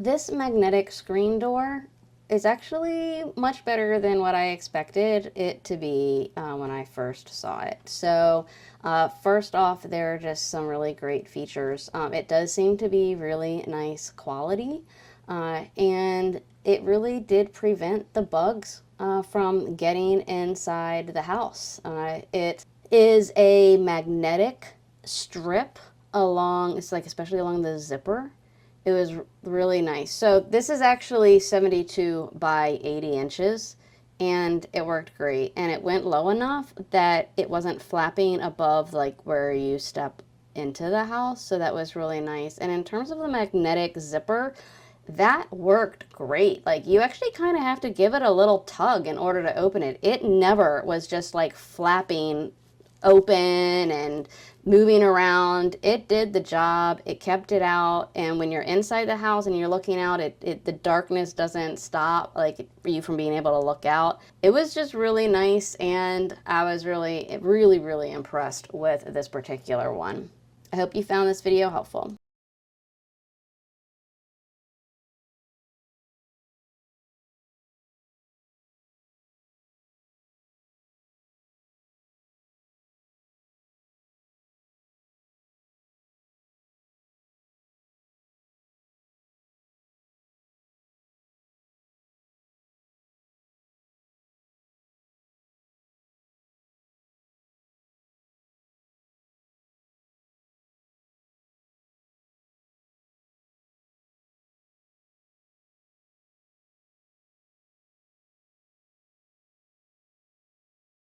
This magnetic screen door is actually much better than what I expected it to be when I first saw it. So first off, there are just some really great features. It does seem to be really nice quality, and it really did prevent the bugs from getting inside the house. It is a magnetic strip along, it's like especially along the zipper. It was really nice. So this is actually 72 by 80 inches, and it worked great. And it went low enough that it wasn't flapping above like where you step into the house. So that was really nice. And in terms of the magnetic zipper, that worked great. Like you actually kind of have to give it a little tug in order to open it. It never was just like flapping open and moving around. It did the job. It kept it out. And when you're inside the house and you're looking out, the darkness doesn't stop like you from being able to look out. It was just really nice, and I was really, really, really impressed with this particular one. I hope you found this video helpful.